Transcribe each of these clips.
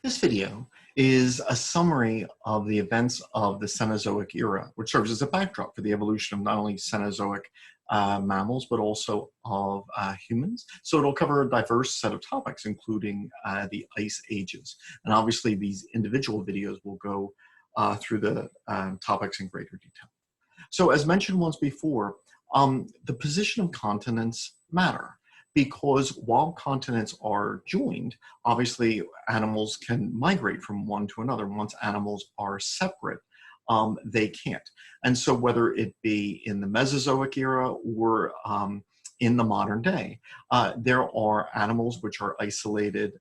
This video is a summary of the events of the Cenozoic era, which serves as a backdrop for the evolution of not only Cenozoic mammals, but also of humans. So it'll cover a diverse set of topics, including the ice ages. And obviously these individual videos will go through the topics in greater detail. So as mentioned once before, the position of continents matter, because while continents are joined, obviously animals can migrate from one to another. Once animals are separate, they can't. And so whether it be in the Mesozoic era or in the modern day, there are animals which are isolated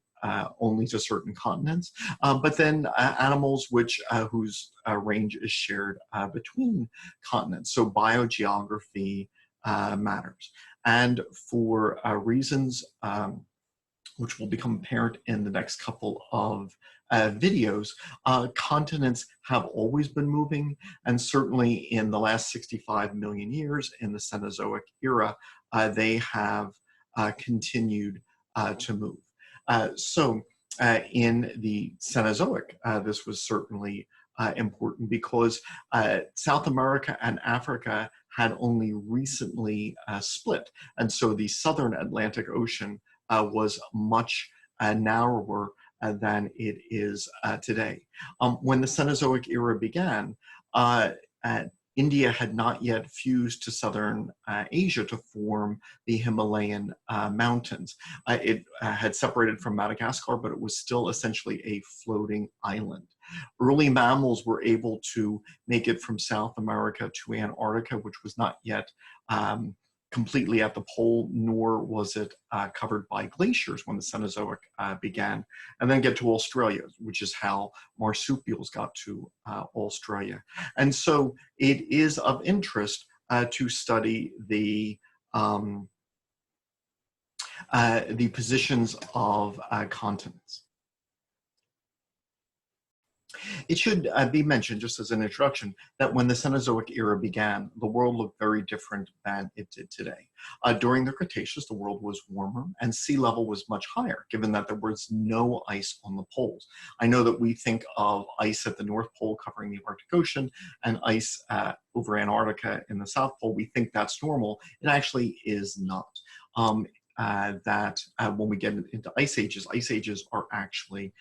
only to certain continents, but then animals whose range is shared between continents. So biogeography matters. And for reasons which will become apparent in the next couple of videos, continents have always been moving, and certainly in the last 65 million years in the Cenozoic era, they have continued to move. In the Cenozoic, this was certainly important because South America and Africa had only recently split. And so the southern Atlantic Ocean was much narrower than it is today. When the Cenozoic era began, India had not yet fused to southern Asia to form the Himalayan mountains. It had separated from Madagascar, but it was still essentially a floating island. Early mammals were able to make it from South America to Antarctica, which was not yet completely at the pole, nor was it covered by glaciers when the Cenozoic began, and then get to Australia, which is how marsupials got to Australia. And so it is of interest to study the positions of continents. It should be mentioned, just as an introduction, that when the Cenozoic era began, the world looked very different than it did today. During the Cretaceous, the world was warmer and sea level was much higher, given that there was no ice on the poles. I know that we think of ice at the North Pole covering the Arctic Ocean and ice over Antarctica in the South Pole. We think that's normal. It actually is not. When we get into ice ages are actually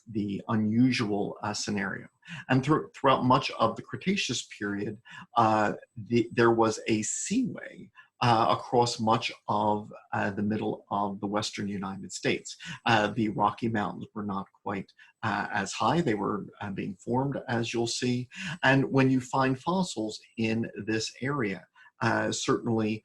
the unusual scenario. And throughout much of the Cretaceous period, there was a seaway across much of the middle of the western United States. The Rocky Mountains were not quite as high. They were being formed, as you'll see. And when you find fossils in this area, certainly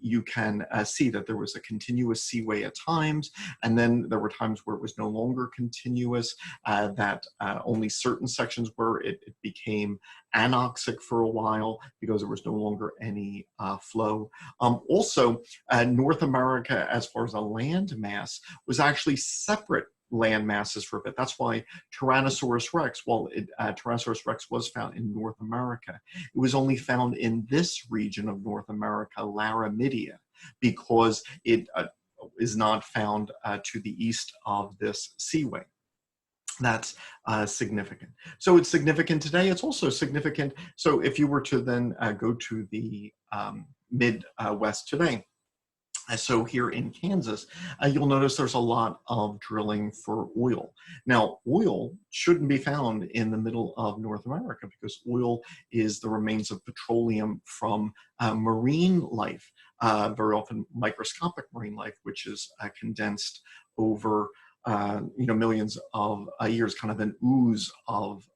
you can see that there was a continuous seaway at times, and then there were times where it was no longer continuous, that only certain sections were. It became anoxic for a while because there was no longer any flow. Also, North America, as far as a land mass, was actually separate land masses for a bit. That's why Tyrannosaurus rex, Tyrannosaurus rex was found in North America, it was only found in this region of North America, Laramidia, because it is not found to the east of this seaway. That's significant. So it's significant today. It's also significant. So if you were to then go to the Midwest today, so here in Kansas, you'll notice there's a lot of drilling for oil. Now, oil shouldn't be found in the middle of North America because oil is the remains of petroleum from marine life, very often microscopic marine life, which is condensed over millions of years, kind of an ooze of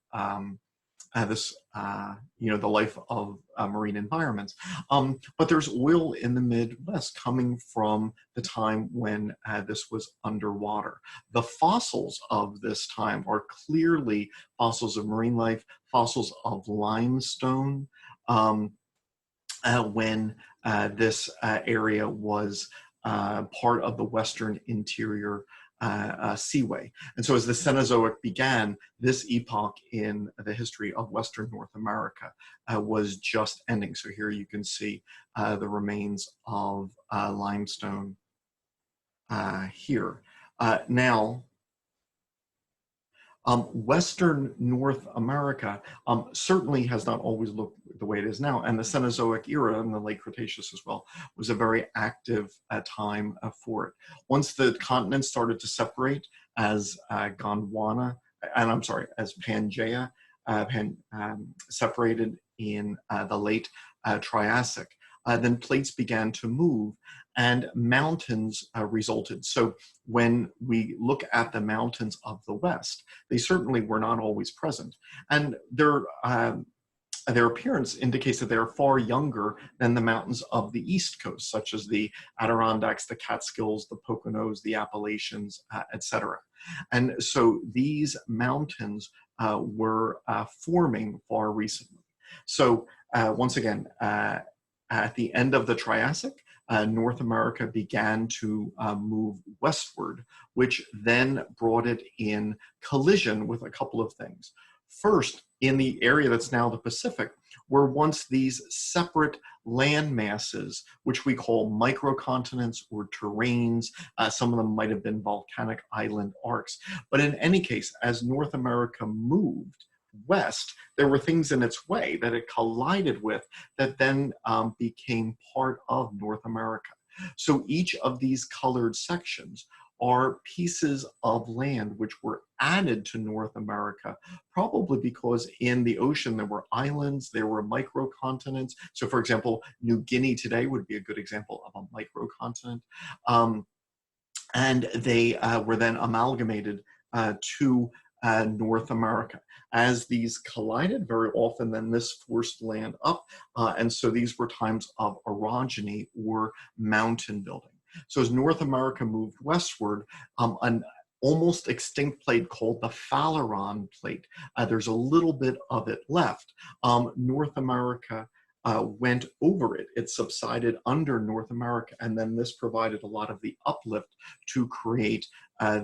the life of marine environments. But there's oil in the Midwest coming from the time when this was underwater. The fossils of this time are clearly fossils of marine life, fossils of limestone, when this area was part of the western interior seaway. And so as the Cenozoic began, this epoch in the history of Western North America was just ending. So here you can see the remains of limestone here. Now, Western North America certainly has not always looked the way it is now, and the Cenozoic era in the late Cretaceous as well was a very active time for it. Once the continents started to separate as Gondwana, and I'm sorry, as Pangaea separated in the late Triassic, then plates began to move and mountains resulted. So when we look at the mountains of the West, they certainly were not always present. And their appearance indicates that they are far younger than the mountains of the East Coast, such as the Adirondacks, the Catskills, the Poconos, the Appalachians, etc. And so these mountains were forming far recently. So once again, at the end of the Triassic, North America began to move westward, which then brought it in collision with a couple of things. First, in the area that's now the Pacific, were once these separate land masses, which we call microcontinents or terranes. Some of them might have been volcanic island arcs. But in any case, as North America moved west, there were things in its way that it collided with that then became part of North America. So each of these colored sections are pieces of land which were added to North America, probably because in the ocean there were islands, there were microcontinents. So for example, New Guinea today would be a good example of a microcontinent. And they were then amalgamated to North America. As these collided very often, then this forced land up. And so these were times of orogeny or mountain building. So as North America moved westward, an almost extinct plate called the Phaleron plate, there's a little bit of it left. North America went over it. It subsided under North America, and then this provided a lot of the uplift to create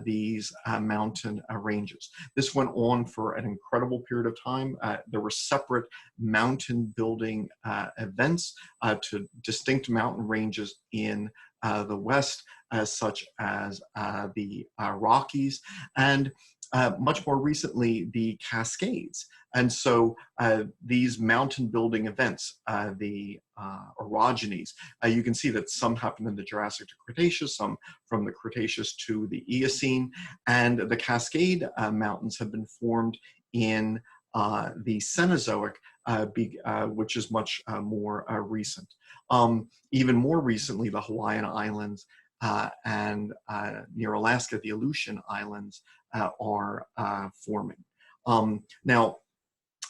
these mountain ranges. This went on for an incredible period of time. There were separate mountain building events to distinct mountain ranges in the West, such as the Rockies, and much more recently, the Cascades. And so these mountain building events, the orogenies, you can see that some happened in the Jurassic to Cretaceous, some from the Cretaceous to the Eocene, and the Cascade Mountains have been formed in the Cenozoic, which is much more recent. Even more recently, the Hawaiian Islands and near Alaska, the Aleutian Islands are forming. Now,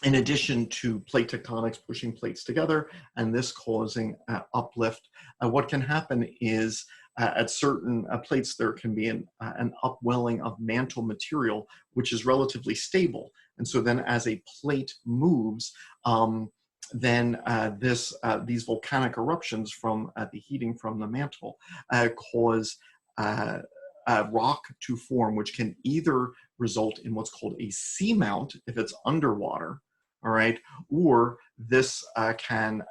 in addition to plate tectonics pushing plates together and this causing uplift, what can happen is at certain plates there can be an upwelling of mantle material, which is relatively stable. And so then as a plate moves, then these volcanic eruptions from the heating from the mantle cause rock to form, which can either result in what's called a seamount if it's underwater, all right, or this can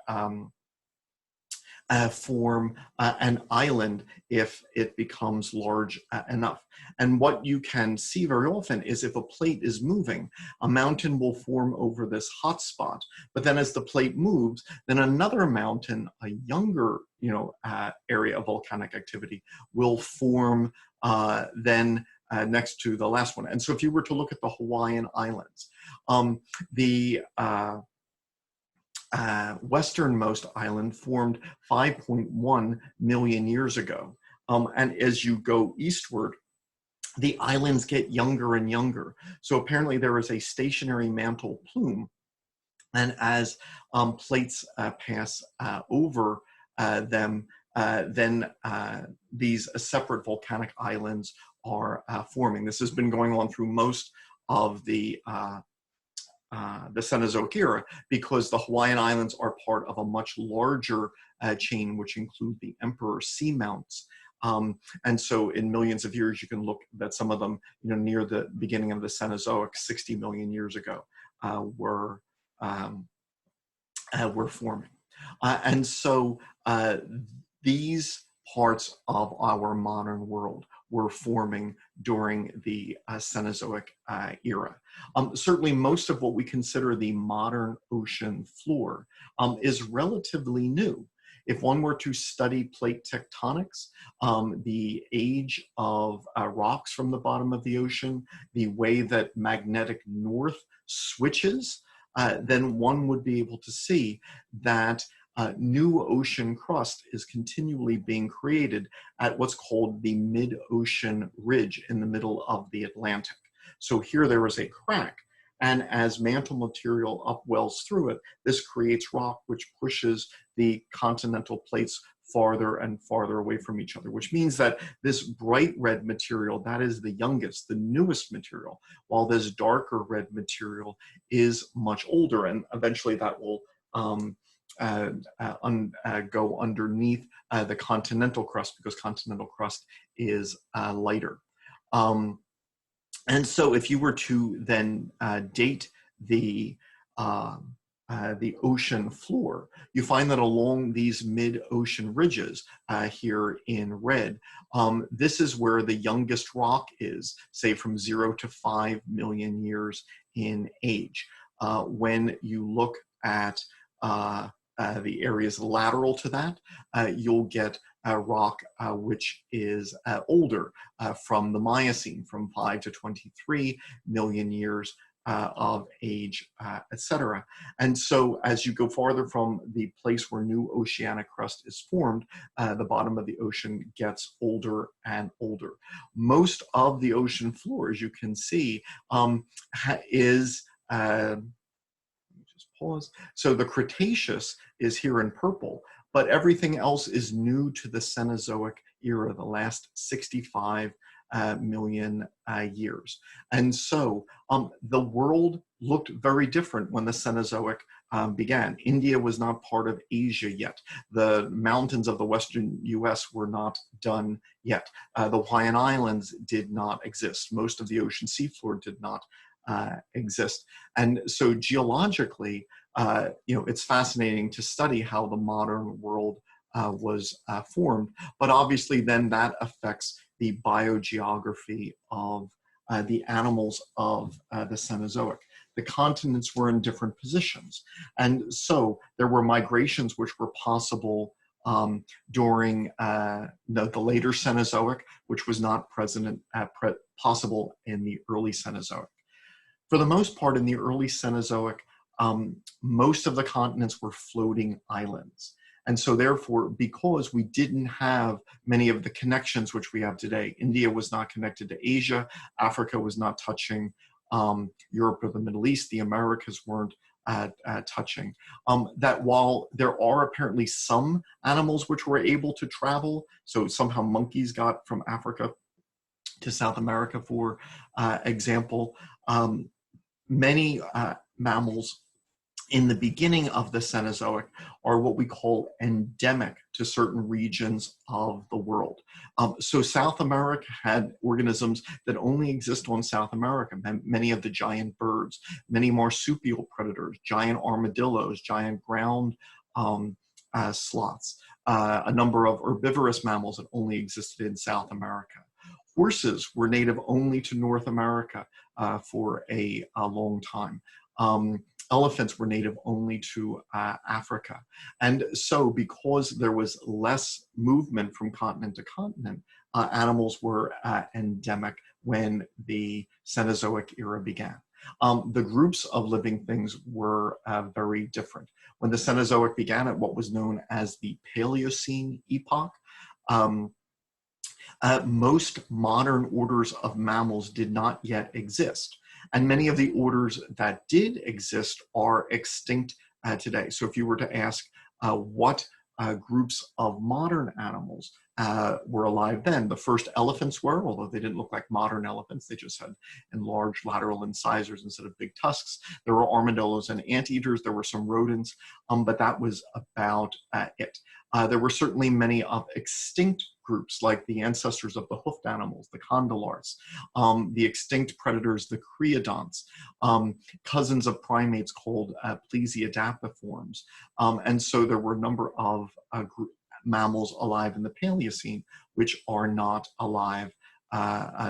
form an island if it becomes large enough. And what you can see very often is if a plate is moving, a mountain will form over this hot spot. But then as the plate moves, then another mountain, a younger area of volcanic activity, will form then next to the last one. And so if you were to look at the Hawaiian Islands, the westernmost island formed 5.1 million years ago. And as you go eastward, the islands get younger and younger. So apparently there is a stationary mantle plume. And as plates pass over them, then these separate volcanic islands are forming. This has been going on through most of the Cenozoic era, because the Hawaiian Islands are part of a much larger chain, which include the Emperor seamounts. And so in millions of years, you can look at some of them, near the beginning of the Cenozoic, 60 million years ago, were forming. And so these parts of our modern world were forming during the Cenozoic era. Certainly most of what we consider the modern ocean floor is relatively new. If one were to study plate tectonics, the age of rocks from the bottom of the ocean, the way that magnetic north switches, then one would be able to see that new ocean crust is continually being created at what's called the mid-ocean ridge in the middle of the Atlantic. So here there is a crack, and as mantle material upwells through it, this creates rock which pushes the continental plates farther and farther away from each other, which means that this bright red material, that is the youngest, the newest material, while this darker red material is much older, and eventually that will go underneath the continental crust, because continental crust is lighter. And so if you were to then date the ocean floor, you find that along these mid-ocean ridges here in red, this is where the youngest rock is, say from 0 to 5 million years in age. When you look at the areas lateral to that, you'll get a rock which is older, from the Miocene, from 5 to 23 million years of age, etc. And so as you go farther from the place where new oceanic crust is formed, the bottom of the ocean gets older and older. Most of the ocean floor, as you can see, is pause. So the Cretaceous is here in purple, but everything else is new to the Cenozoic era, the last 65 million years. And so the world looked very different when the Cenozoic began. India was not part of Asia yet. The mountains of the western US were not done yet. The Hawaiian Islands did not exist. Most of the ocean seafloor did not exist. And so geologically, it's fascinating to study how the modern world was formed, but obviously then that affects the biogeography of the animals of the Cenozoic. The continents were in different positions. And so there were migrations which were possible during the later Cenozoic, which was not possible in the early Cenozoic. For the most part, in the early Cenozoic, most of the continents were floating islands. And so therefore, because we didn't have many of the connections which we have today, India was not connected to Asia, Africa was not touching Europe or the Middle East, the Americas weren't touching, that while there are apparently some animals which were able to travel, so somehow monkeys got from Africa to South America, for example, many mammals in the beginning of the Cenozoic are what we call endemic to certain regions of the world. So South America had organisms that only exist on South America, many of the giant birds, many marsupial predators, giant armadillos, giant ground sloths, a number of herbivorous mammals that only existed in South America. Horses were native only to North America for a long time. Elephants were native only to Africa. And so because there was less movement from continent to continent, animals were endemic when the Cenozoic era began. The groups of living things were very different. When the Cenozoic began at what was known as the Paleocene epoch, most modern orders of mammals did not yet exist. And many of the orders that did exist are extinct today. So if you were to ask what groups of modern animals were alive then, the first elephants were, although they didn't look like modern elephants, they just had enlarged lateral incisors instead of big tusks. There were armadillos and anteaters, there were some rodents, but that was about it. There were certainly many of extinct groups, like the ancestors of the hoofed animals, the condylarths, the extinct predators, the creodonts, cousins of primates called plesiadaptiforms. And so there were a number of mammals alive in the Paleocene, which are not alive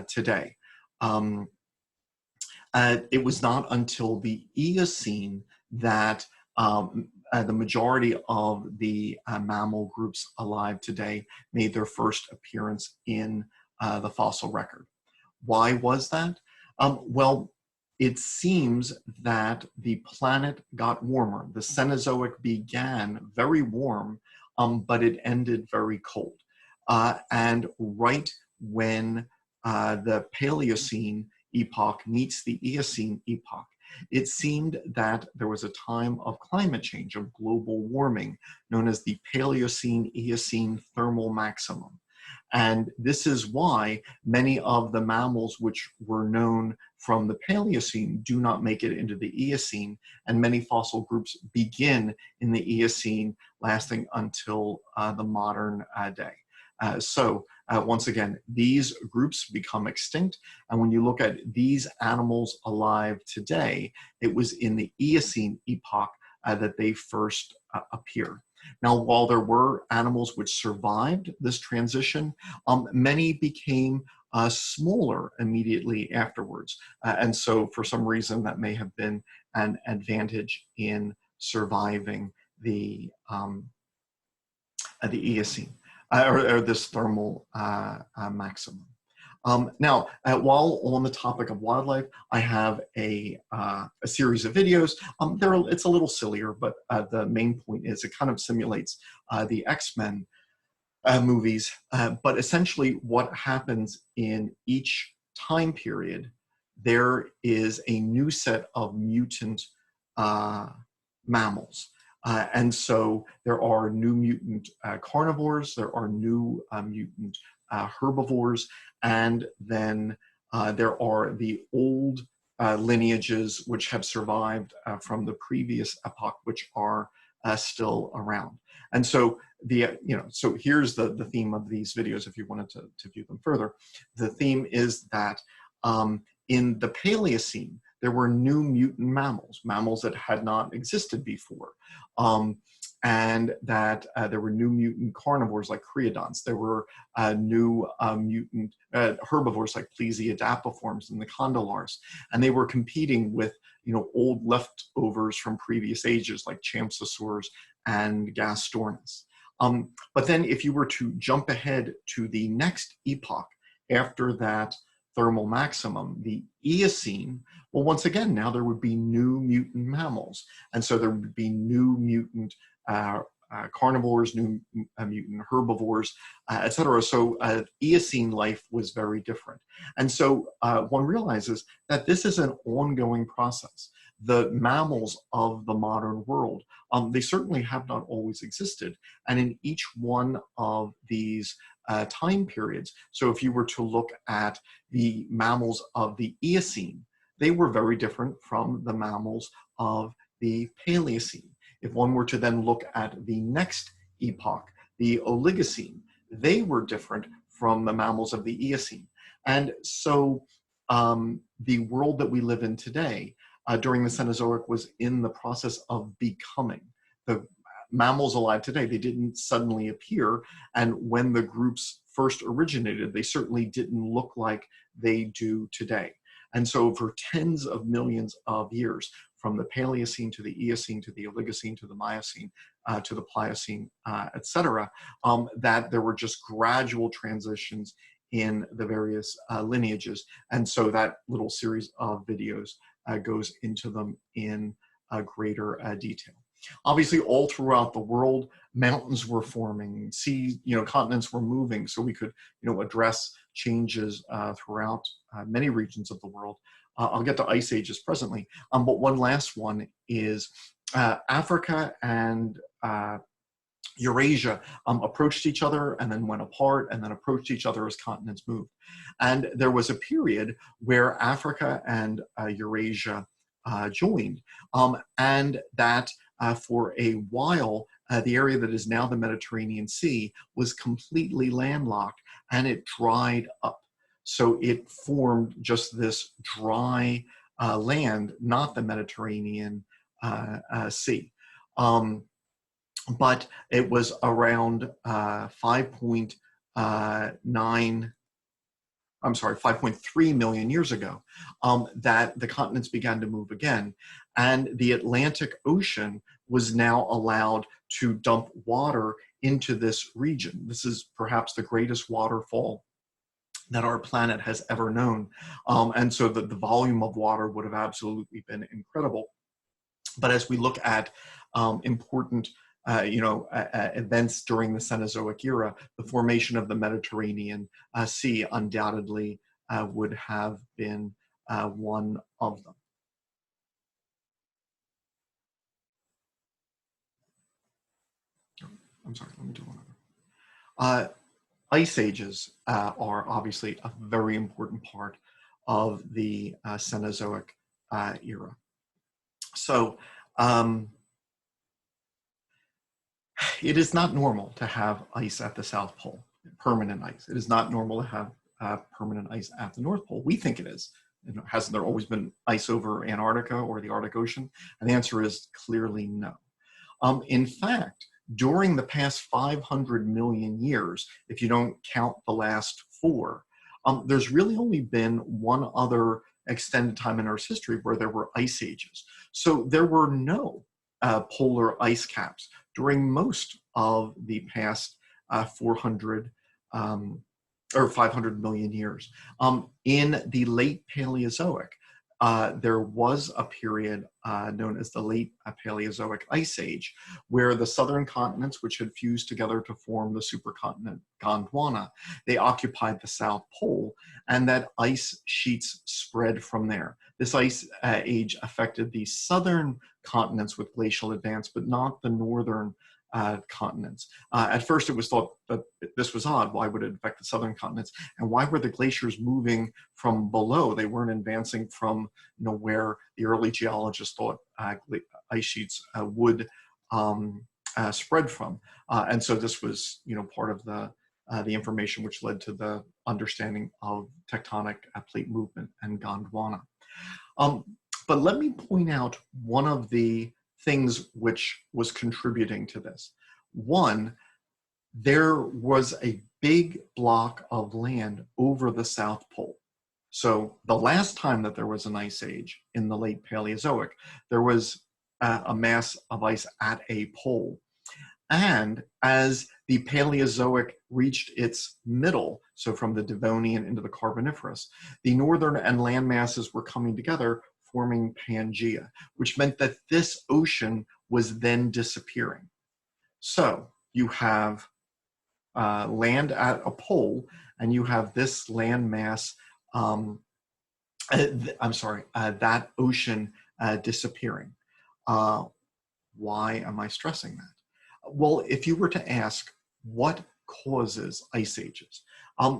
today. It was not until the Eocene that the majority of the mammal groups alive today made their first appearance in the fossil record. Why was that? Well, it seems that the planet got warmer. The Cenozoic began very warm, but it ended very cold. And right when the Paleocene epoch meets the Eocene epoch, it seemed that there was a time of climate change, of global warming, known as the Paleocene-Eocene thermal maximum. And this is why many of the mammals which were known from the Paleocene do not make it into the Eocene, and many fossil groups begin in the Eocene, lasting until the modern day. Once again, these groups become extinct, and when you look at these animals alive today, it was in the Eocene epoch that they first appeared. Now, while there were animals which survived this transition, many became smaller immediately afterwards. And so for some reason that may have been an advantage in surviving the Eocene, or this thermal maximum. Now, while on the topic of wildlife, I have a series of videos. It's a little sillier, but the main point is it kind of simulates the X-Men movies. But essentially what happens in each time period, there is a new set of mutant mammals. And so there are new mutant carnivores, there are new mutant herbivores, and then there are the old lineages which have survived from the previous epoch, which are still around. And so so here's the theme of these videos if you wanted to view them further. The theme is that in the Paleocene, there were new mutant mammals that had not existed before. And that there were new mutant carnivores like creodonts. There were new mutant herbivores like plesiadapiforms and the condylars. And they were competing with old leftovers from previous ages like Champsosaurs and Gastornis. But then if you were to jump ahead to the next epoch after that thermal maximum, the Eocene, well, once again, now there would be new mutant mammals. And so there would be new mutant carnivores, new mutant herbivores, etc. So Eocene life was very different. And so one realizes that this is an ongoing process. The mammals of the modern world, they certainly have not always existed. And in each one of these time periods, so if you were to look at the mammals of the Eocene, they were very different from the mammals of the Paleocene. If one were to then look at the next epoch, the Oligocene, they were different from the mammals of the Eocene. And so the world that we live in today during the Cenozoic was in the process of becoming. The mammals alive today, they didn't suddenly appear. And when the groups first originated, they certainly didn't look like they do today. And so for tens of millions of years, from the Paleocene to the Eocene to the Oligocene to the Miocene to the Pliocene, etc., that there were just gradual transitions in the various lineages. And so that little series of videos goes into them in greater detail. Obviously, all throughout the world, mountains were forming, continents were moving, so we could, address changes throughout many regions of the world. I'll get to ice ages presently, but one last one is Africa and Eurasia approached each other and then went apart and then approached each other as continents moved. And there was a period where Africa and Eurasia joined, and that for a while, the area that is now the Mediterranean Sea was completely landlocked and it dried up. So it formed just this dry land, not the Mediterranean Sea. But it was around 5.9 I'm sorry, 5.3 million years ago, that the continents began to move again. And the Atlantic Ocean was now allowed to dump water into this region. This is perhaps the greatest waterfall that our planet has ever known. And so the volume of water would have absolutely been incredible. But as we look at important events during the Cenozoic era, the formation of the Mediterranean Sea undoubtedly would have been one of them. I'm sorry, let me do one other. Ice ages are obviously a very important part of the Cenozoic era. So it is not normal to have ice at the South Pole, permanent ice. It is not normal to have permanent ice at the North Pole. We think it is. Hasn't there always been ice over Antarctica or the Arctic Ocean? And the answer is clearly no. In fact, during the past 500 million years, if you don't count the last 4, there's really only been one other extended time in Earth's history where there were ice ages. So there were no polar ice caps during most of the past 400 or 500 million years. In the late Paleozoic, there was a period known as the late Paleozoic Ice Age, where the southern continents, which had fused together to form the supercontinent Gondwana, they occupied the South Pole, and that ice sheets spread from there. This ice age affected the southern continents with glacial advance, but not the northern continents. At first, it was thought that this was odd. Why would it affect the southern continents? And why were the glaciers moving from below? They weren't advancing from where the early geologists thought ice sheets would spread from. And so this was part of the information which led to the understanding of tectonic plate movement and Gondwana. But let me point out one of the things which was contributing to this. One, there was a big block of land over the South Pole. So the last time that there was an ice age in the late Paleozoic, there was a mass of ice at a pole. And as the Paleozoic reached its middle, so from the Devonian into the Carboniferous, the northern and land masses were coming together, forming Pangaea, which meant that this ocean was then disappearing. So you have land at a pole, and you have this land mass, that ocean disappearing. Why am I stressing that? Well, if you were to ask what causes ice ages,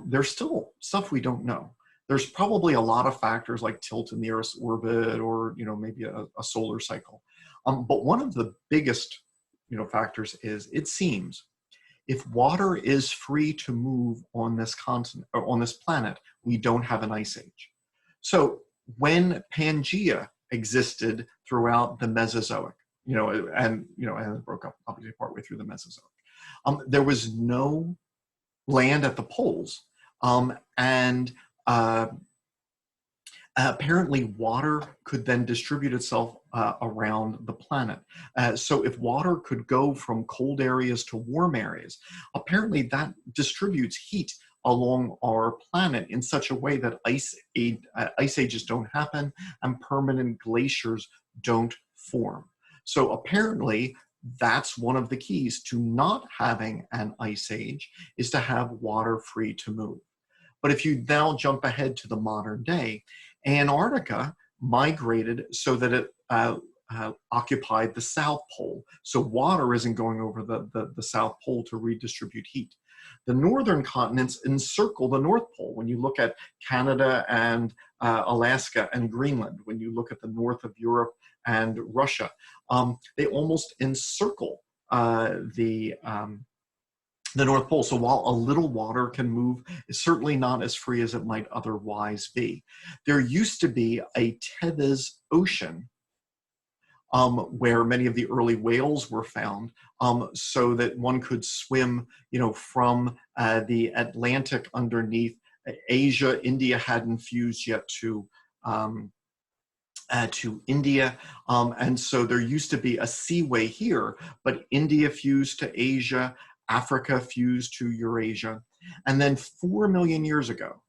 there's still stuff we don't know. There's probably a lot of factors like tilt in the Earth's orbit, or maybe a solar cycle. But one of the biggest factors is, it seems, if water is free to move on this continent or on this planet, we don't have an ice age. So when Pangaea existed throughout the Mesozoic, and it broke up obviously partway through the Mesozoic, there was no land at the poles, and apparently water could then distribute itself around the planet. So if water could go from cold areas to warm areas, apparently that distributes heat along our planet in such a way that ice ages don't happen and permanent glaciers don't form. So apparently that's one of the keys to not having an ice age, is to have water free to move. But if you now jump ahead to the modern day, Antarctica migrated so that it occupied the South Pole. So water isn't going over the South Pole to redistribute heat. The northern continents encircle the North Pole. When you look at Canada and Alaska and Greenland, when you look at the north of Europe and Russia, they almost encircle the North Pole. So while a little water can move, it's certainly not as free as it might otherwise be. There used to be a Tethys Ocean where many of the early whales were found, so that one could swim, from the Atlantic underneath Asia. India hadn't fused yet to India. And so there used to be a seaway here, but India fused to Asia, Africa fused to Eurasia. And then 4 million years ago,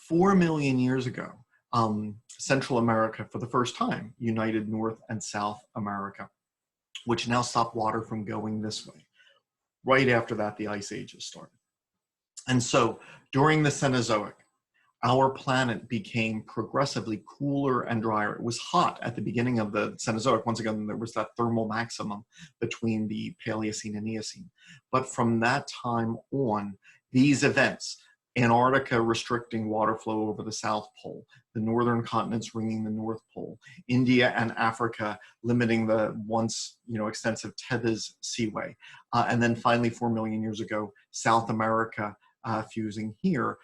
4 million years ago, Central America, for the first time, united North and South America, which now stopped water from going this way. Right after that, the ice ages started. And so during the Cenozoic, our planet became progressively cooler and drier. It was hot at the beginning of the Cenozoic. Once again, there was that thermal maximum between the Paleocene and Eocene. But from that time on, these events, Antarctica restricting water flow over the South Pole, the northern continents ringing the North Pole, India and Africa limiting the once extensive Tethys Seaway, and then finally 4 million years ago, South America fusing here,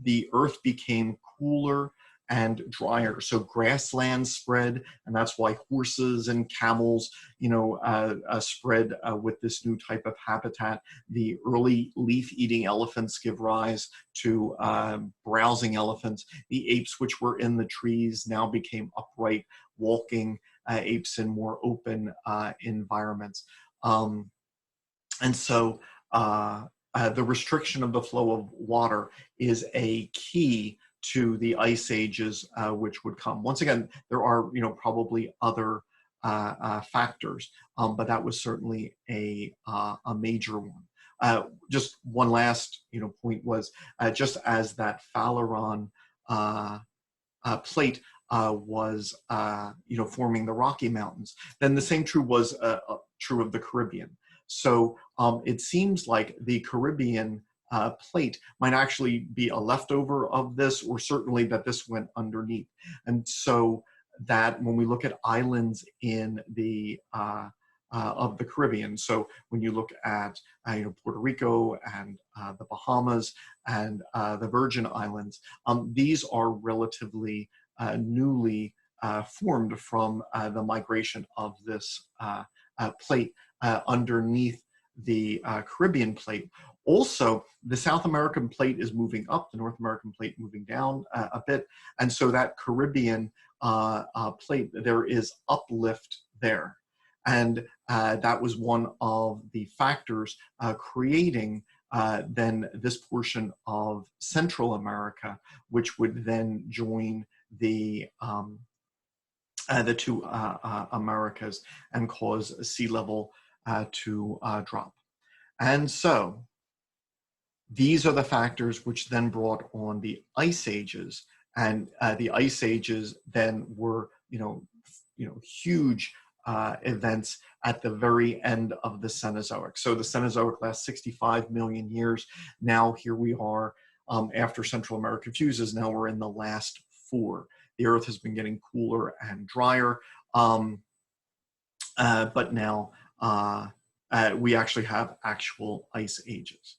the Earth became cooler and drier. So grasslands spread, and that's why horses and camels, spread with this new type of habitat. The early leaf-eating elephants give rise to browsing elephants. The apes, which were in the trees, now became upright, walking apes in more open environments. And so the restriction of the flow of water is a key to the ice ages which would come. Once again, there are probably other factors, but that was certainly a major one. Just one last point was just as that Phaleron plate was forming the Rocky Mountains, then the same was true of the Caribbean. So it seems like the Caribbean plate might actually be a leftover of this, or certainly that this went underneath. And so that when we look at islands in the of the Caribbean, so when you look at Puerto Rico and the Bahamas and the Virgin Islands, these are relatively newly formed from the migration of this plate underneath the Caribbean plate. Also, the South American plate is moving up, the North American plate moving down a bit. And so that Caribbean plate, there is uplift there. And that was one of the factors creating then this portion of Central America, which would then join the two Americas and cause sea level to drop. And so these are the factors which then brought on the ice ages, and the ice ages then were huge events at the very end of the Cenozoic. So the Cenozoic lasts 65 million years. Now here we are after Central America fuses. Now we're in the last 4. The Earth has been getting cooler and drier, but now we actually have actual ice ages.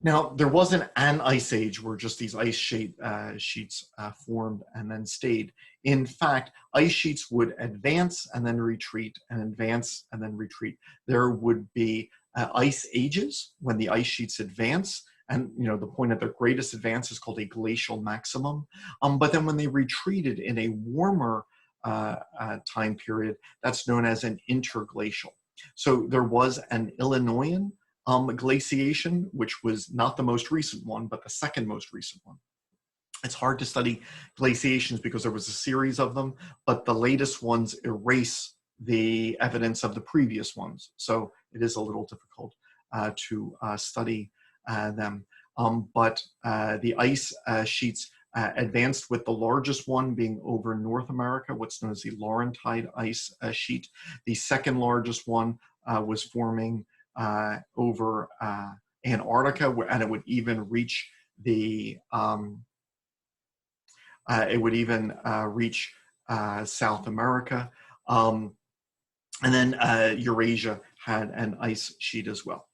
Now, there wasn't an ice age where just these ice sheets formed and then stayed. In fact, ice sheets would advance and then retreat, and advance and then retreat. There would be ice ages when the ice sheets advance, and the point at their greatest advance is called a glacial maximum. But then when they retreated in a warmer time period, that's known as an interglacial. So there was an Illinoisan glaciation, which was not the most recent one, but the second most recent one. It's hard to study glaciations because there was a series of them, but the latest ones erase the evidence of the previous ones. So it is a little difficult to study them. But the ice sheets advanced, with the largest one being over North America, what's known as the Laurentide ice sheet. The second largest one was forming over Antarctica, and it would even reach the South America, and then Eurasia had an ice sheet as well.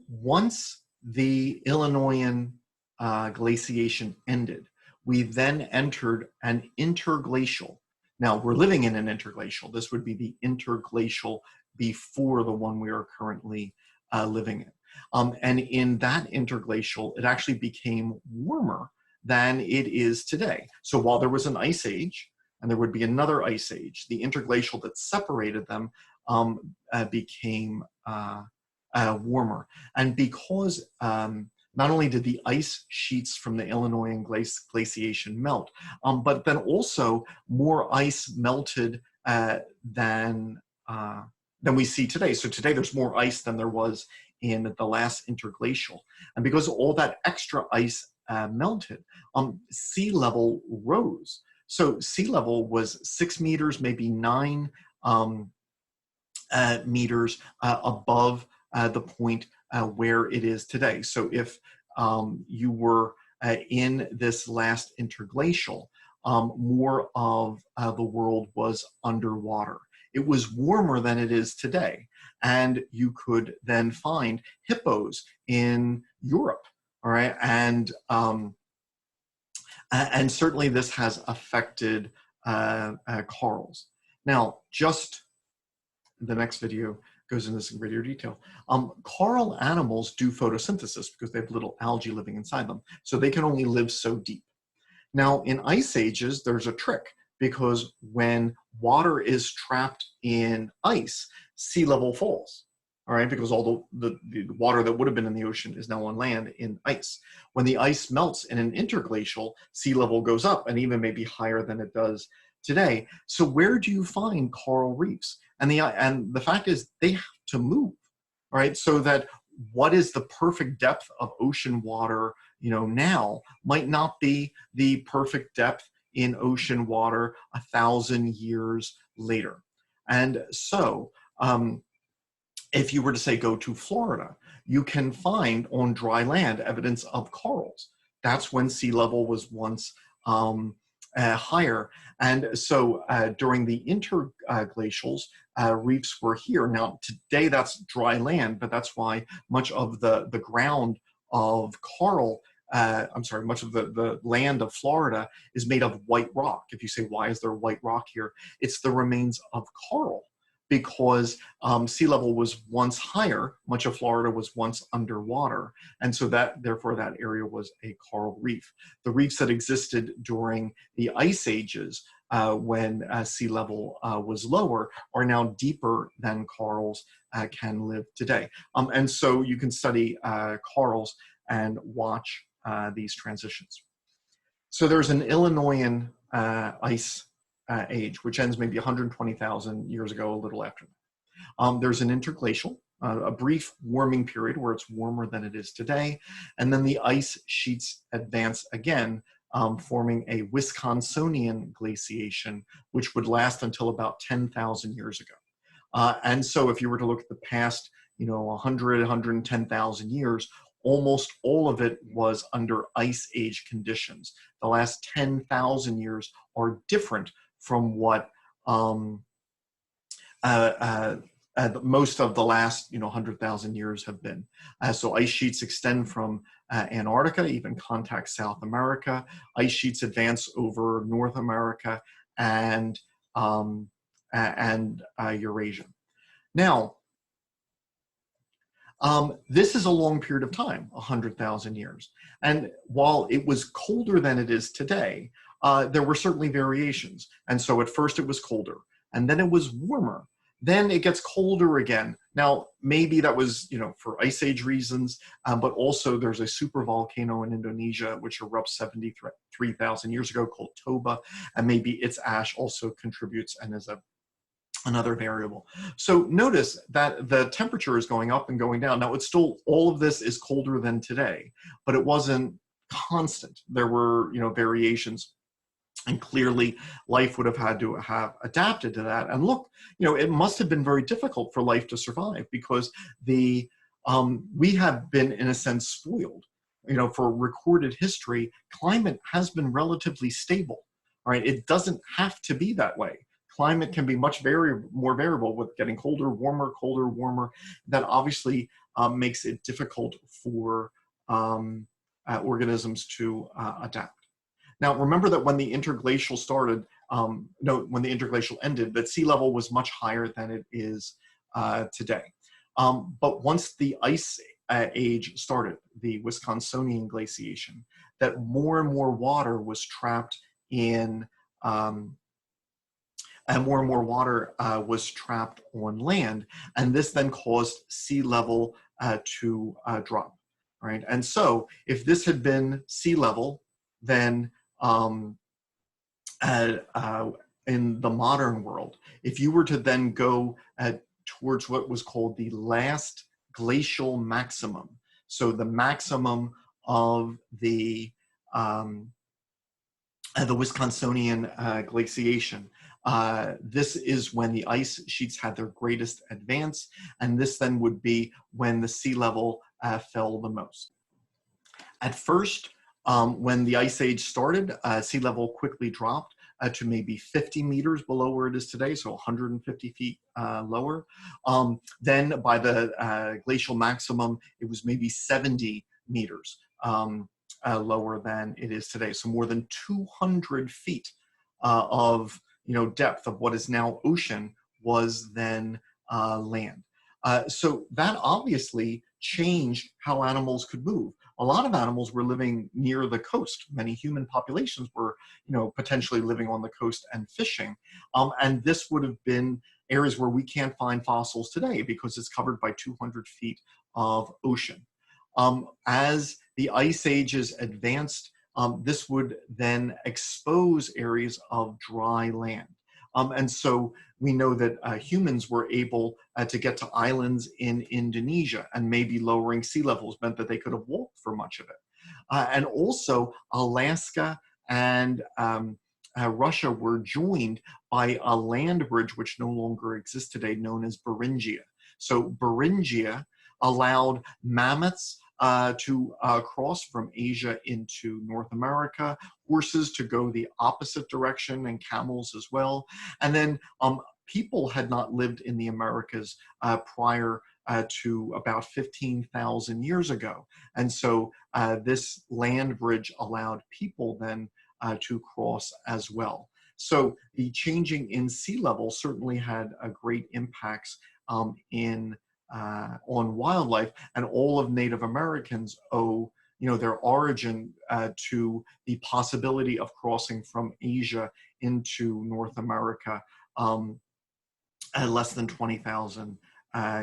Once the Illinoisan glaciation ended, we then entered an interglacial. Now we're living in an interglacial. This would be the interglacial before the one we are currently living in. And in that interglacial, it actually became warmer than it is today. So while there was an ice age, and there would be another ice age, the interglacial that separated them became warmer. And because not only did the ice sheets from the Illinois glaciation melt, but then also more ice melted than we see today. So today there's more ice than there was in the last interglacial. And because all that extra ice melted, sea level rose. So sea level was 6 meters, maybe 9 meters above the point where it is today. So if you were in this last interglacial, more of the world was underwater. It was warmer than it is today. And you could then find hippos in Europe, all right? And certainly this has affected corals. Now, just the next video goes into this in greater detail. Coral animals do photosynthesis because they have little algae living inside them, so they can only live so deep. Now, in ice ages, there's a trick, because when water is trapped in ice, sea level falls, all right, because all the water that would have been in the ocean is now on land in ice. When the ice melts in an interglacial, sea level goes up and even maybe higher than it does today. So where do you find coral reefs? And the fact is they have to move, right? So that what is the perfect depth of ocean water, now might not be the perfect depth in ocean water 1,000 years later. And so if you were to say go to Florida, you can find on dry land evidence of corals. That's when sea level was once higher. And so during the interglacials, reefs were here. Now, today that's dry land, but that's why much of the ground of coral, much of the land of Florida is made of white rock. If you say, why is there white rock here? It's the remains of coral, because sea level was once higher, much of Florida was once underwater, and so therefore that area was a coral reef. The reefs that existed during the ice ages, when sea level was lower, are now deeper than corals can live today. And so you can study corals and watch these transitions. So there's an Illinoisan ice age, which ends maybe 120,000 years ago, a little after that. There's an interglacial, a brief warming period where it's warmer than it is today, and then the ice sheets advance again, forming a Wisconsinian glaciation, which would last until about 10,000 years ago. And so if you were to look at the past, 100, 110,000 years, almost all of it was under ice age conditions. The last 10,000 years are different from what most of the last 100,000 years have been. So ice sheets extend from Antarctica, even contact South America. Ice sheets advance over North America and Eurasia. Now, this is a long period of time, 100,000 years. And while it was colder than it is today, there were certainly variations. And so at first it was colder, and then it was warmer. Then it gets colder again. Now, maybe that was, for ice age reasons, but also there's a supervolcano in Indonesia, which erupts 73,000 years ago, called Toba, and maybe its ash also contributes and is another variable. So notice that the temperature is going up and going down. Now, it's still, all of this is colder than today, but it wasn't constant. There were, variations. And clearly, life would have had to have adapted to that. And look, it must have been very difficult for life to survive, because we have been, in a sense, spoiled. For recorded history, climate has been relatively stable. All right, it doesn't have to be that way. Climate can be much more variable, with getting colder, warmer, colder, warmer. That obviously makes it difficult for organisms to adapt. Now, remember that when the interglacial started, when the interglacial ended, that sea level was much higher than it is today. But once the ice age started, the Wisconsinian glaciation, that more and more water was trapped in, and more and more water was trapped on land, and this then caused sea level to drop, right? And so if this had been sea level, then in the modern world, if you were to then go towards what was called the last glacial maximum, so the maximum of the Wisconsinian glaciation, this is when the ice sheets had their greatest advance, and this then would be when the sea level fell the most. At first, when the ice age started, sea level quickly dropped to maybe 50 meters below where it is today, so 150 feet lower. Then by the glacial maximum, it was maybe 70 meters lower than it is today. So more than 200 feet of depth of what is now ocean was then land. So that obviously changed how animals could move. A lot of animals were living near the coast. Many human populations were, potentially living on the coast and fishing. And this would have been areas where we can't find fossils today because it's covered by 200 feet of ocean. As the ice ages advanced, this would then expose areas of dry land. And so we know that humans were able to get to islands in Indonesia, and maybe lowering sea levels meant that they could have walked for much of it. And also Alaska and Russia were joined by a land bridge which no longer exists today, known as Beringia. So Beringia allowed mammoths to cross from Asia into North America, horses to go the opposite direction, and camels as well. And then people had not lived in the Americas prior to about 15,000 years ago. And so this land bridge allowed people then to cross as well. So the changing in sea level certainly had a great impacts on wildlife, and all of Native Americans owe their origin to the possibility of crossing from Asia into North America less than 20,000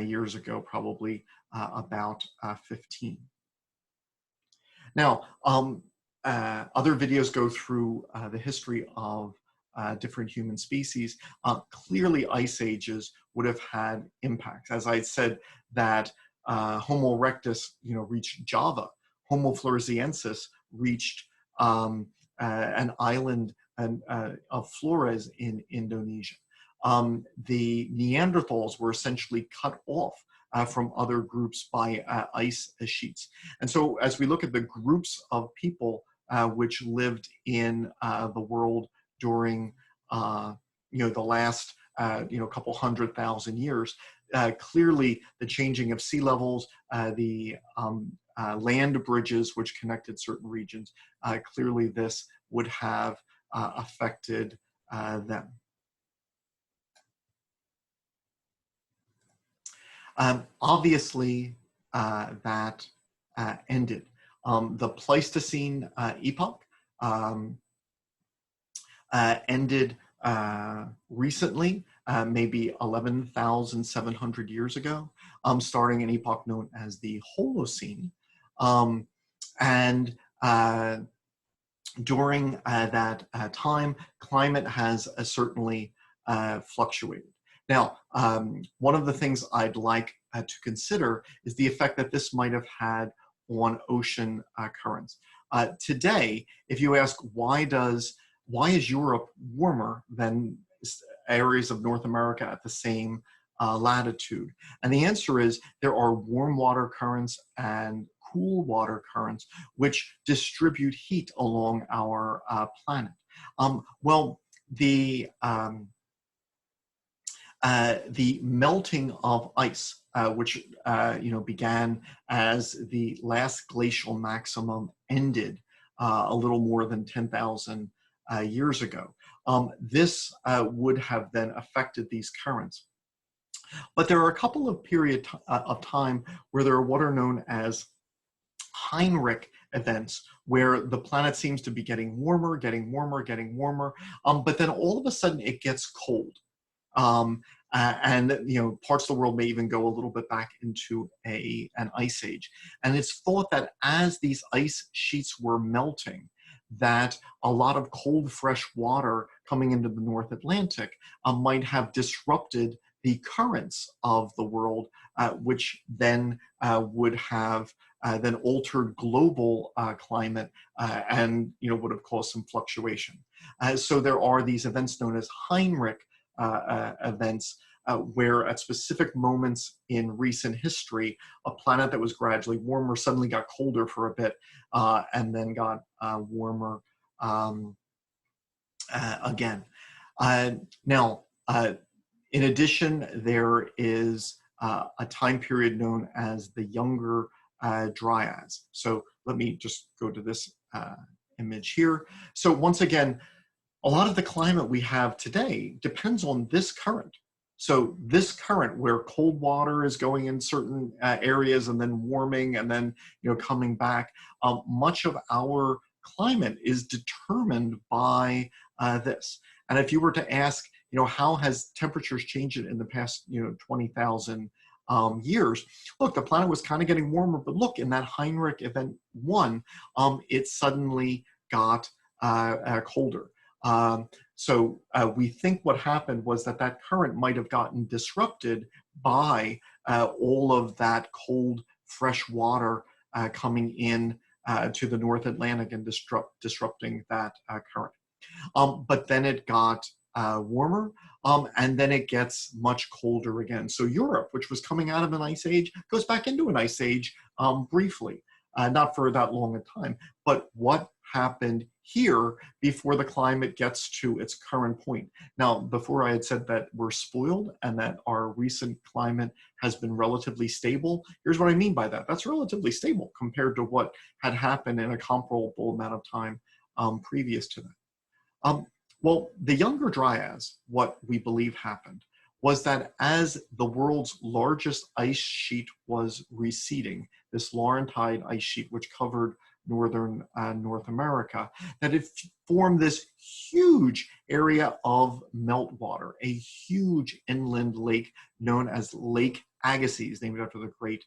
years ago, probably about 15. Now, other videos go through the history of different human species. Clearly, ice ages would have had impacts. As I said, that Homo erectus, reached Java. Homo floresiensis reached an island of Flores in Indonesia. The Neanderthals were essentially cut off from other groups by ice sheets. And so as we look at the groups of people which lived in the world during the last couple 100,000 years, clearly the changing of sea levels, the land bridges which connected certain regions, clearly this would have affected them. Obviously, that ended. The Pleistocene epoch ended recently, maybe 11,700 years ago, starting an epoch known as the Holocene. And during that time, climate has certainly fluctuated. Now, one of the things I'd like to consider is the effect that this might have had on ocean currents. Today, if you ask why is Europe warmer than areas of North America at the same latitude? And the answer is there are warm water currents and cool water currents which distribute heat along our planet. Well, the melting of ice, which began as the last glacial maximum ended a little more than 10,000 years ago. This would have then affected these currents. But there are a couple of periods of time where there are what are known as Heinrich events, where the planet seems to be getting warmer, getting warmer, getting warmer, but then all of a sudden it gets cold. Um, and parts of the world may even go a little bit back into an ice age. And it's thought that as these ice sheets were melting, that a lot of cold, fresh water coming into the North Atlantic might have disrupted the currents of the world, which then would have then altered global climate and would have caused some fluctuation. So there are these events known as Heinrich events, where at specific moments in recent history, a planet that was gradually warmer suddenly got colder for a bit, and then got warmer again. Now, in addition, there is a time period known as the Younger Dryas. So let me just go to this image here. So once again, a lot of the climate we have today depends on this current. So this current, where cold water is going in certain areas and then warming and then coming back, much of our climate is determined by this. And if you were to ask, how has temperatures changed in the past 20,000 years? Look, the planet was kind of getting warmer, but look, in that Heinrich event 1, it suddenly got colder. So we think what happened was that current might have gotten disrupted by all of that cold, fresh water coming in to the North Atlantic and disrupting that current. But then it got warmer, and then it gets much colder again. So Europe, which was coming out of an ice age, goes back into an ice age briefly, not for that long a time. But what happened here before the climate gets to its current point? Now, before I had said that we're spoiled and that our recent climate has been relatively stable. Here's what I mean by that. That's relatively stable compared to what had happened in a comparable amount of time previous to that. Well, the Younger Dryas, what we believe happened was that as the world's largest ice sheet was receding, this Laurentide ice sheet, which covered northern North America, that it formed this huge area of meltwater, a huge inland lake known as Lake Agassiz, named after the great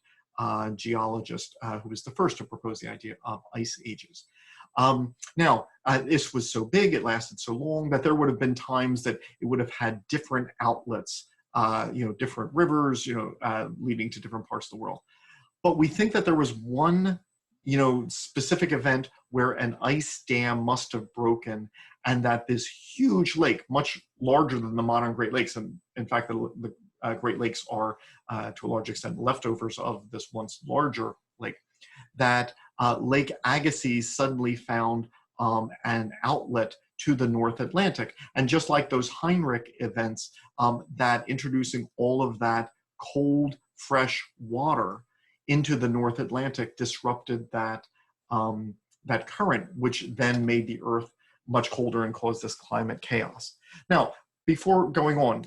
geologist who was the first to propose the idea of ice ages. Now, this was so big, it lasted so long, that there would have been times that it would have had different outlets, different rivers, leading to different parts of the world. But we think that there was one specific event where an ice dam must have broken, and that this huge lake, much larger than the modern Great Lakes, and in fact, the Great Lakes are, to a large extent, leftovers of this once larger lake, that Lake Agassiz suddenly found an outlet to the North Atlantic. And just like those Heinrich events, that introducing all of that cold, fresh water into the North Atlantic disrupted that, that current, which then made the Earth much colder and caused this climate chaos. Now, before going on,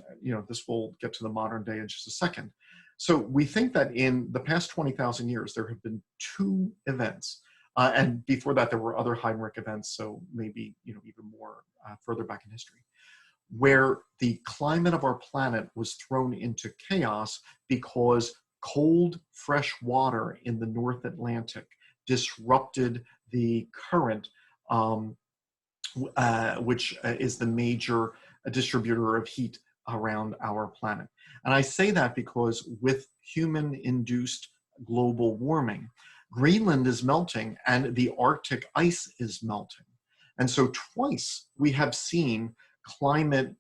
this will get to the modern day in just a second. So we think that in the past 20,000 years, there have been 2 events. And before that, there were other Heinrich events, so maybe even more further back in history, where the climate of our planet was thrown into chaos because cold, fresh water in the North Atlantic disrupted the current, which is the major distributor of heat around our planet. And I say that because with human-induced global warming, Greenland is melting and the Arctic ice is melting. And so twice we have seen climate,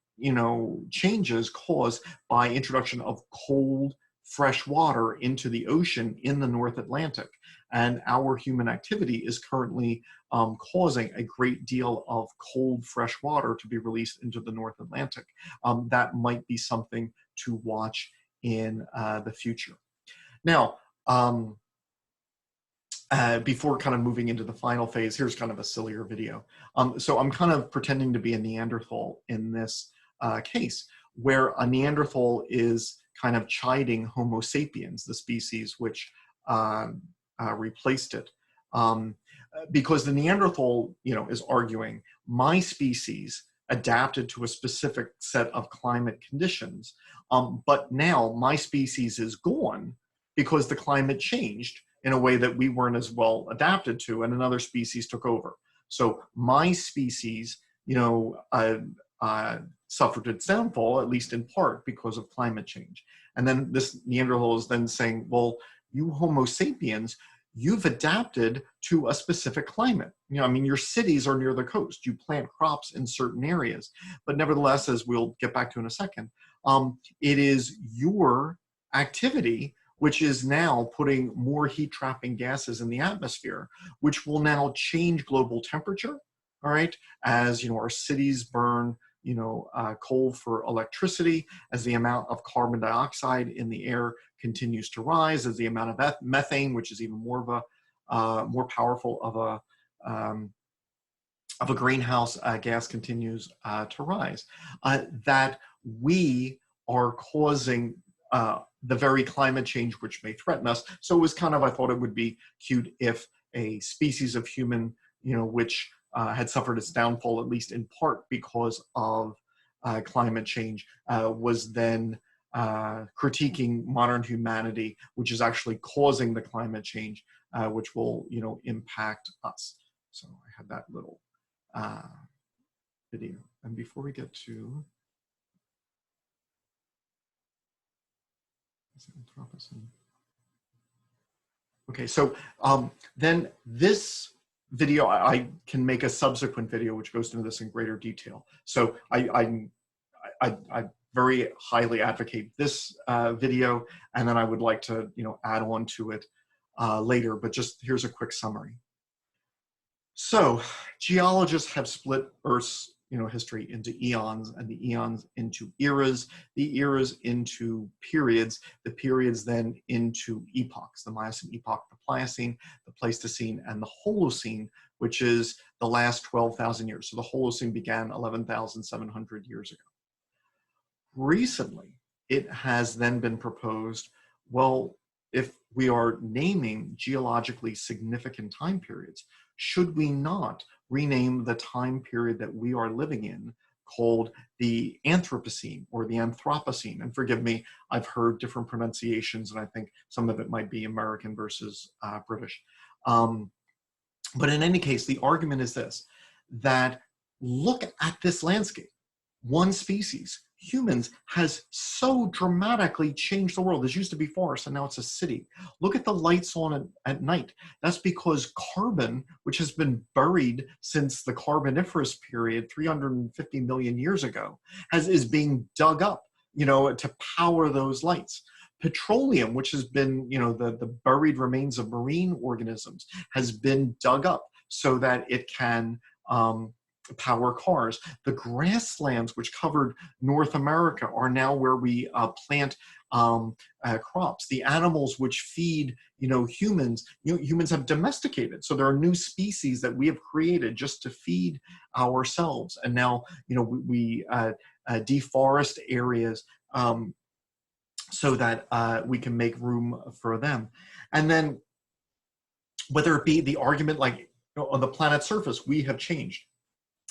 changes caused by introduction of cold, fresh water into the ocean in the North Atlantic. And our human activity is currently causing a great deal of cold, fresh water to be released into the North Atlantic. That might be something to watch in the future. Now, before kind of moving into the final phase, here's kind of a sillier video. So I'm kind of pretending to be a Neanderthal in this case, where a Neanderthal is kind of chiding Homo sapiens, the species which replaced it. Because the Neanderthal, is arguing, my species adapted to a specific set of climate conditions, but now my species is gone because the climate changed in a way that we weren't as well adapted to, and another species took over. So my species, suffered its downfall, at least in part, because of climate change. And then this Neanderthal is then saying, well, you Homo sapiens, you've adapted to a specific climate. Your cities are near the coast. You plant crops in certain areas. But nevertheless, as we'll get back to in a second, it is your activity which is now putting more heat-trapping gases in the atmosphere, which will now change global temperature, all right? As, our cities burn, coal for electricity, as the amount of carbon dioxide in the air continues to rise, as the amount of methane, which is even more of more powerful of a greenhouse gas, continues to rise, that we are causing the very climate change which may threaten us. So it was kind of, I thought it would be cute if a species of human, which had suffered its downfall, at least in part because of climate change, was then critiquing modern humanity, which is actually causing the climate change, which will, impact us. So I had that little video. And before we get to Anthropocene. Okay, so then this video, I can make a subsequent video which goes into this in greater detail. So I very highly advocate this video, and then I would like to add on to it later, but just here's a quick summary. So geologists have split Earth's history into eons, and the eons into eras, the eras into periods, the periods then into epochs, the Miocene epoch, the Pliocene, the Pleistocene, and the Holocene, which is the last 12,000 years. So the Holocene began 11,700 years ago. Recently, it has then been proposed, well, if we are naming geologically significant time periods, should we not rename the time period that we are living in, called the Anthropocene or the Anthropocene? And forgive me, I've heard different pronunciations, and I think some of it might be American versus British. But in any case, the argument is this, that look at this landscape. One species, humans, has so dramatically changed the world. This used to be forest, and now it's a city. Look at the lights on at night. That's because carbon, which has been buried since the Carboniferous period 350 million years ago, is being dug up, to power those lights. Petroleum, which has been, the buried remains of marine organisms, has been dug up so that it can power cars. The grasslands which covered North America are now where we plant crops. The animals which feed humans, humans have domesticated. So there are new species that we have created just to feed ourselves. And now we deforest areas so that we can make room for them. And then whether it be the argument like on the planet's surface, we have changed.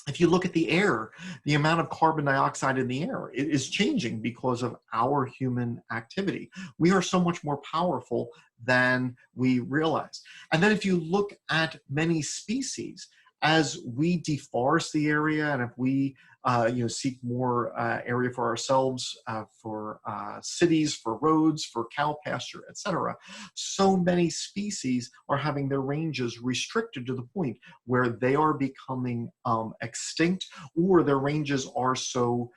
If you look at the air, the amount of carbon dioxide in the air is changing because of our human activity. We are so much more powerful than we realize. And then if you look at many species, as we deforest the area, and if we seek more area for ourselves, for cities, for roads, for cow pasture, etc., so many species are having their ranges restricted to the point where they are becoming extinct, or their ranges are so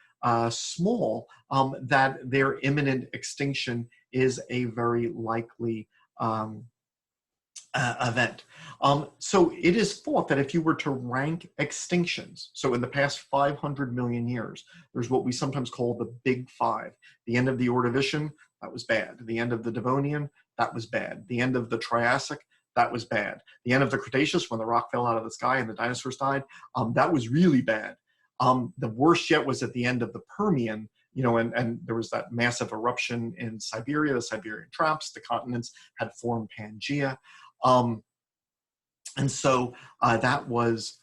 small that their imminent extinction is a very likely event. So it is thought that if you were to rank extinctions, so in the past 500 million years, there's what we sometimes call the Big Five. The end of the Ordovician, that was bad. The end of the Devonian, that was bad. The end of the Triassic, that was bad. The end of the Cretaceous, when the rock fell out of the sky and the dinosaurs died, that was really bad. The worst yet was at the end of the Permian, and there was that massive eruption in Siberia, the Siberian traps, the continents had formed Pangea. And so that was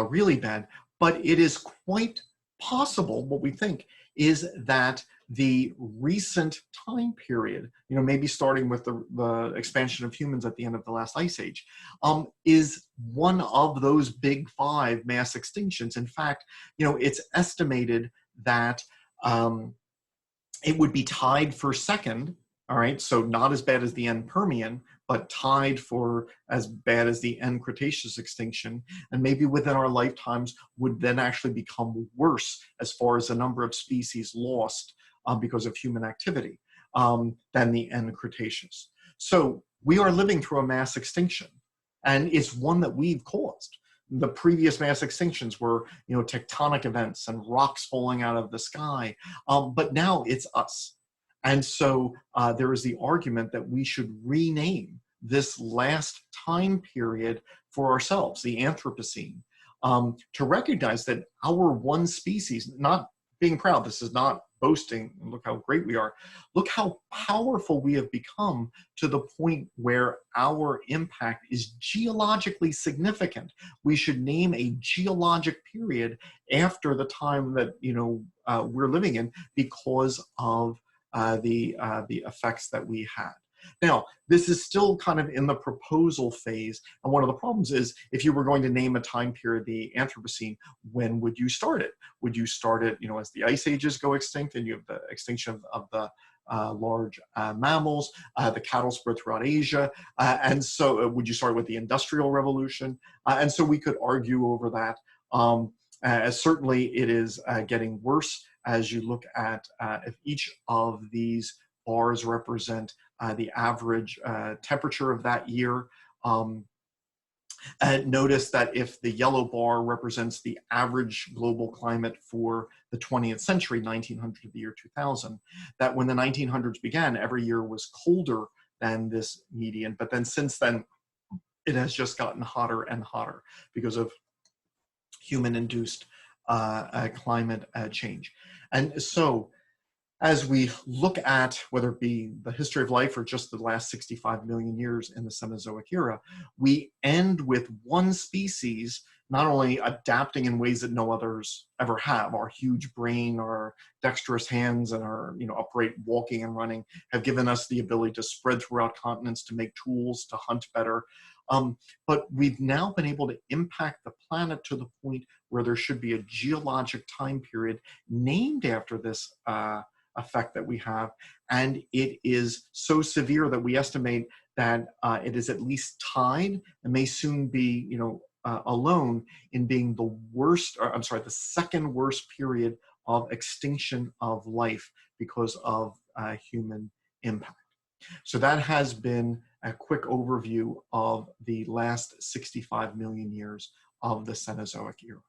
really bad. But it is quite possible, what we think, is that the recent time period, maybe starting with the expansion of humans at the end of the last ice age, is one of those big five mass extinctions. In fact, it's estimated that it would be tied for second, all right, so not as bad as the end Permian, but tied for as bad as the end Cretaceous extinction, and maybe within our lifetimes would then actually become worse as far as the number of species lost because of human activity than the end Cretaceous. So we are living through a mass extinction, and it's one that we've caused. The previous mass extinctions were, tectonic events and rocks falling out of the sky, but now it's us. And so there is the argument that we should rename this last time period for ourselves, the Anthropocene, to recognize that our one species, not being proud, this is not boasting, look how great we are, look how powerful we have become to the point where our impact is geologically significant. We should name a geologic period after the time that we're living in because of the effects that we had. Now, this is still kind of in the proposal phase, and one of the problems is if you were going to name a time period, the Anthropocene, when would you start it? Would you start it, as the ice ages go extinct and you have the extinction of the large mammals, the cattle spread throughout Asia, and so would you start with the Industrial Revolution? And so we could argue over that. Certainly it is getting worse as you look at if each of these bars represent the average temperature of that year. Notice that if the yellow bar represents the average global climate for the 20th century, 1900 to the year 2000, that when the 1900s began, every year was colder than this median. But then since then, it has just gotten hotter and hotter because of human-induced climate change. And so as we look at whether it be the history of life or just the last 65 million years in the Cenozoic era, we end with one species not only adapting in ways that no others ever have. Our huge brain, our dexterous hands, and our upright walking and running have given us the ability to spread throughout continents, to make tools, to hunt better. But we've now been able to impact the planet to the point where there should be a geologic time period named after this effect that we have, and it is so severe that we estimate that it is at least tied and may soon be alone in being the worst, or I'm sorry, the second worst period of extinction of life because of human impact. So that has been a quick overview of the last 65 million years of the Cenozoic era.